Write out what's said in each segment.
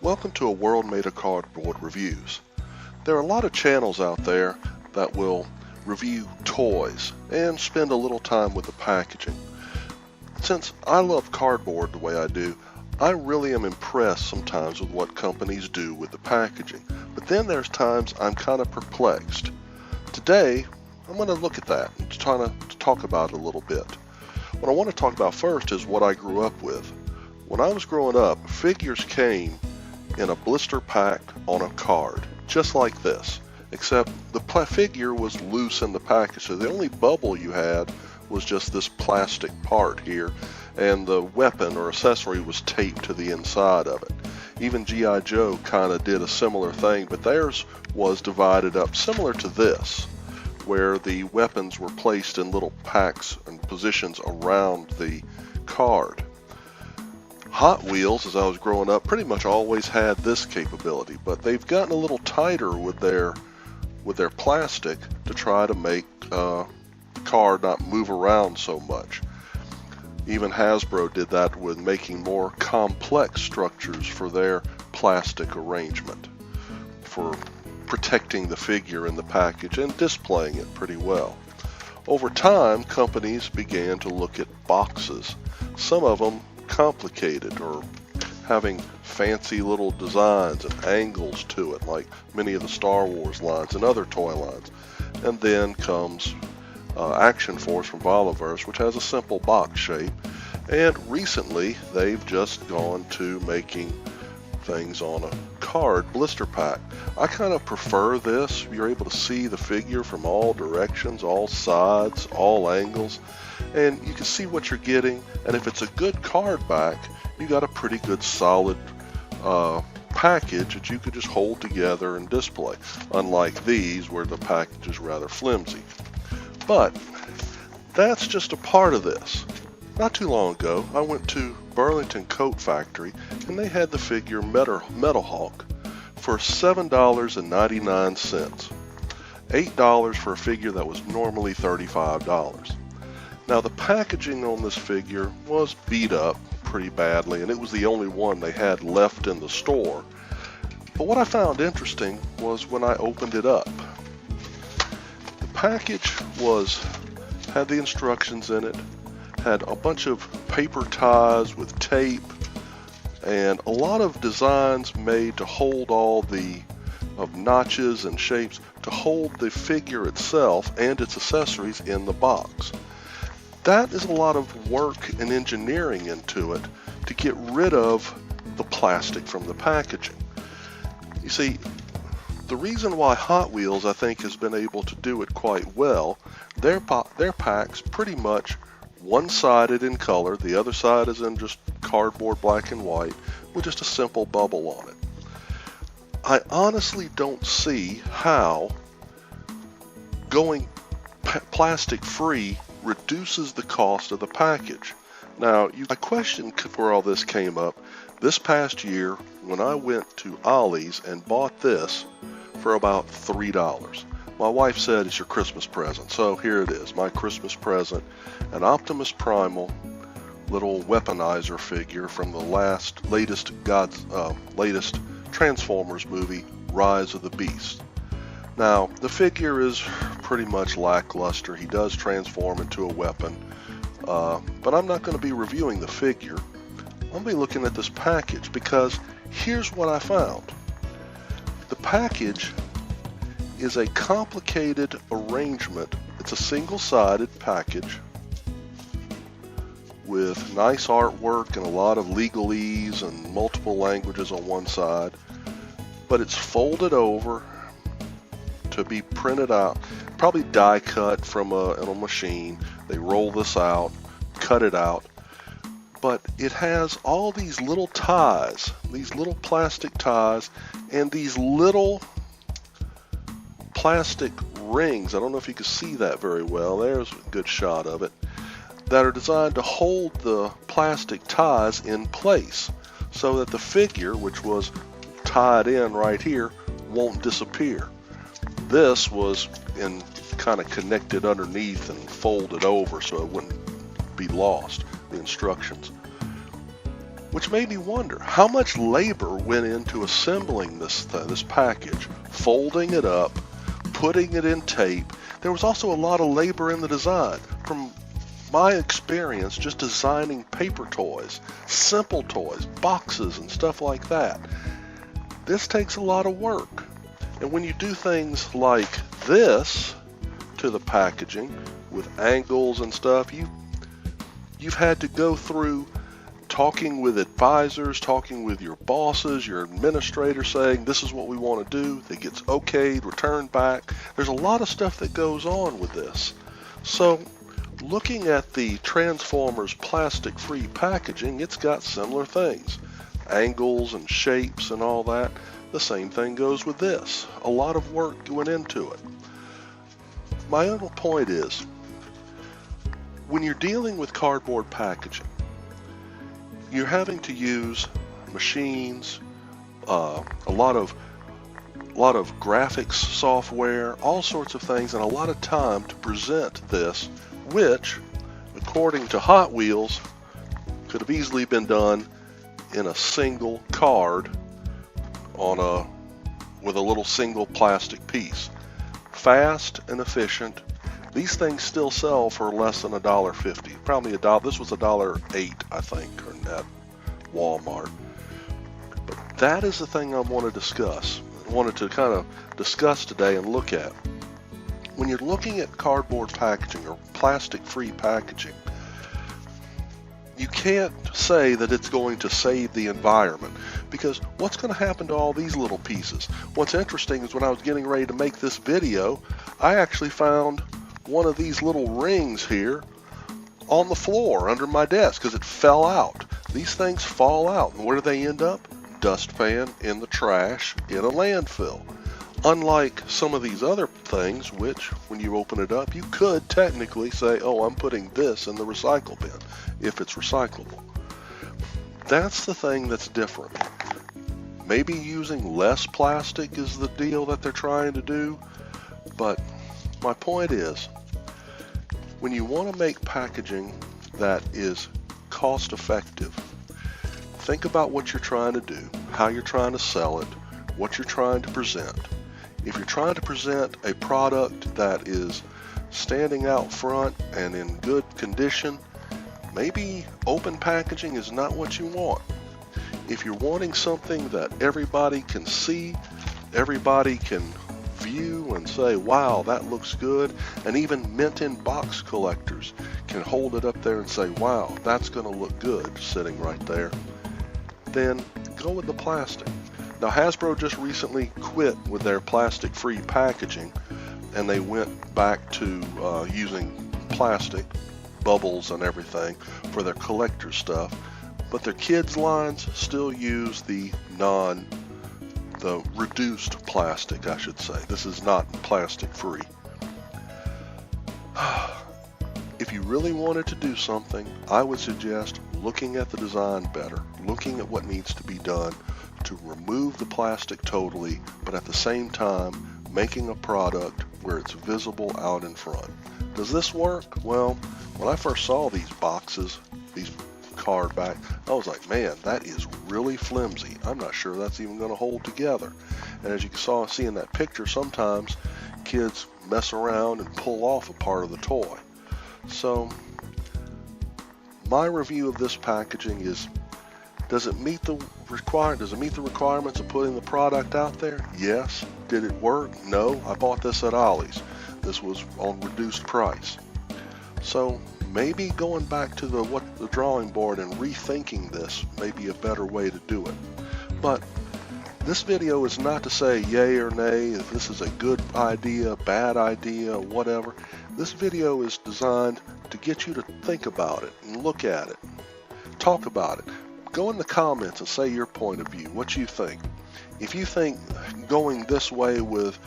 Welcome to A World Made of Cardboard Reviews. There are a lot of channels out there that will review toys and spend a little time with the packaging. Since I love cardboard the way I do, I really am impressed sometimes with what companies do with the packaging. But then there's times I'm kind of perplexed. Today, I'm going to look at that and try to talk about it a little bit. What I want to talk about first is what I grew up with. When I was growing up, figures came in a blister pack on a card, just like this, except the figure was loose in the package, so the only bubble you had was just this plastic part here, and the weapon or accessory was taped to the inside of it. Even G.I. Joe kind of did a similar thing, but theirs was divided up similar to this, where the weapons were placed in little packs and positions around the card. Hot Wheels, as I was growing up, pretty much always had this capability, but they've gotten a little tighter with their plastic to try to make the car not move around so much. Even Hasbro did that with making more complex structures for their plastic arrangement, for protecting the figure in the package and displaying it pretty well. Over time, companies began to look at boxes, some of them complicated or having fancy little designs and angles to it, like many of the Star Wars lines and other toy lines. And then comes Action Force from Volaverse, which has a simple box shape. And recently, they've just gone to making things on a card blister pack. I kind of prefer this. You're able to see the figure from all directions, all sides, all angles, and you can see what you're getting. And if it's a good card back, you got a pretty good solid package that you could just hold together and display, unlike these where the package is rather flimsy. But that's just a part of this. Not too long ago, I went to Burlington Coat Factory, and they had the figure Metal Hawk for $7.99, $8 for a figure that was normally $35. Now the packaging on this figure was beat up pretty badly, and it was the only one they had left in the store. But what I found interesting was when I opened it up. The package had the instructions in it, had a bunch of paper ties with tape, and a lot of designs made to hold all the notches and shapes to hold the figure itself and its accessories in the box. That is a lot of work and engineering into it to get rid of the plastic from the packaging. You see, the reason why Hot Wheels, I think, has been able to do it quite well, their packs pretty much one-sided in color, the other side is in just cardboard black and white with just a simple bubble on it. I honestly don't see how going plastic free reduces the cost of the package. Now, I question where all this came up. This past year, when I went to Ollie's and bought this for about $3. My wife said it's your Christmas present, so here it is, my Christmas present, an Optimus Primal little weaponizer figure from the latest Transformers movie, Rise of the Beast. Now, the figure is pretty much lackluster. He does transform into a weapon, but I'm not going to be reviewing the figure. I'm going to be looking at this package, because here's what I found. The package is a complicated arrangement. It's a single-sided package with nice artwork and a lot of legalese and multiple languages on one side, but it's folded over to be printed out, probably die cut from a machine. They roll this out, cut it out, but it has all these little ties, these little plastic ties, and these little plastic rings. I don't know if you can see that very well. There's a good shot of it, that are designed to hold the plastic ties in place so that the figure, which was tied in right here, won't disappear. This was kind of connected underneath and folded over so it wouldn't be lost, the instructions. which made me wonder how much labor went into assembling this package, folding it up, putting it in tape. There was also a lot of labor in the design. From my experience just designing paper toys, simple toys, boxes and stuff like that, this takes a lot of work. And when you do things like this to the packaging with angles and stuff, you've had to go through talking with advisors, talking with your bosses, your administrator, saying this is what we want to do. It gets okayed, returned back. There's a lot of stuff that goes on with this. So looking at the Transformers plastic-free packaging, it's got similar things. Angles and shapes and all that. The same thing goes with this. A lot of work went into it. My other point is, when you're dealing with cardboard packaging, you're having to use machines, a lot of graphics software, all sorts of things, and a lot of time to present this, which, according to Hot Wheels, could have easily been done in a single card with a little single plastic piece. Fast and efficient. These things still sell for less than $1.50. Probably $1. This was $1.08, I think, at Walmart. But that is the thing I want to discuss. I wanted to kind of discuss today and look at. When you're looking at cardboard packaging or plastic-free packaging, you can't say that it's going to save the environment, because what's going to happen to all these little pieces? What's interesting is when I was getting ready to make this video, I actually found one of these little rings here on the floor under my desk because it fell out. These things fall out, and where do they end up? Dustpan, in the trash, in a landfill. Unlike some of these other things, which when you open it up, you could technically say, oh, I'm putting this in the recycle bin, if it's recyclable. That's the thing that's different. Maybe using less plastic is the deal that they're trying to do, but my point is, when you want to make packaging that is cost effective, think about what you're trying to do, how you're trying to sell it, what you're trying to present. If you're trying to present a product that is standing out front and in good condition, maybe open packaging is not what you want. If you're wanting something that everybody can see, everybody can view and say, wow, that looks good, and even mint-in box collectors can hold it up there and say, wow, that's going to look good sitting right there, then go with the plastic. Now, Hasbro just recently quit with their plastic-free packaging, and they went back to using plastic, bubbles and everything, for their collector stuff, but their kids' lines still use the reduced plastic, I should say. This is not plastic-free. If you really wanted to do something, I would suggest looking at the design better, looking at what needs to be done to remove the plastic totally, but at the same time making a product where it's visible out in front. Does this work? Well, when I first saw these boxes, these card back, I was like, man, that is really flimsy. I'm not sure that's even going to hold together. And as you see in that picture, sometimes kids mess around and pull off a part of the toy. So my review of this packaging is, does it meet the requirements of putting the product out there? Yes. Did it work? No. I bought this at Ollie's. This was on reduced price. So maybe going back to the drawing board and rethinking this may be a better way to do it. But this video is not to say yay or nay, if this is a good idea, bad idea, whatever. This video is designed to get you to think about it and look at it. Talk about it. Go in the comments and say your point of view, what you think. If you think going this way with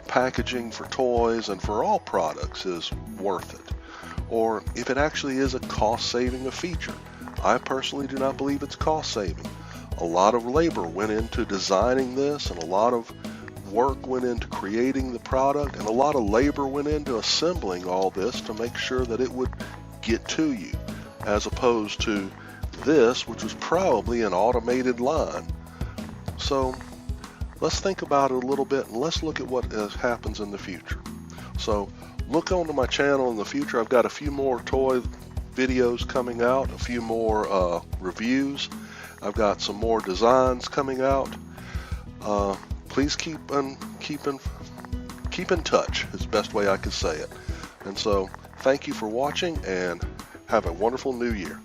packaging for toys and for all products is worth it, or if it actually is a cost-saving a feature. I personally do not believe it's cost-saving. A lot of labor went into designing this, and a lot of work went into creating the product, and a lot of labor went into assembling all this to make sure that it would get to you, as opposed to this, which was probably an automated line. So let's think about it a little bit, and let's look at what happens in the future. So look onto my channel in the future. I've got a few more toy videos coming out, a few more reviews. I've got some more designs coming out. Please keep in touch is the best way I could say it. And so thank you for watching, and have a wonderful new year.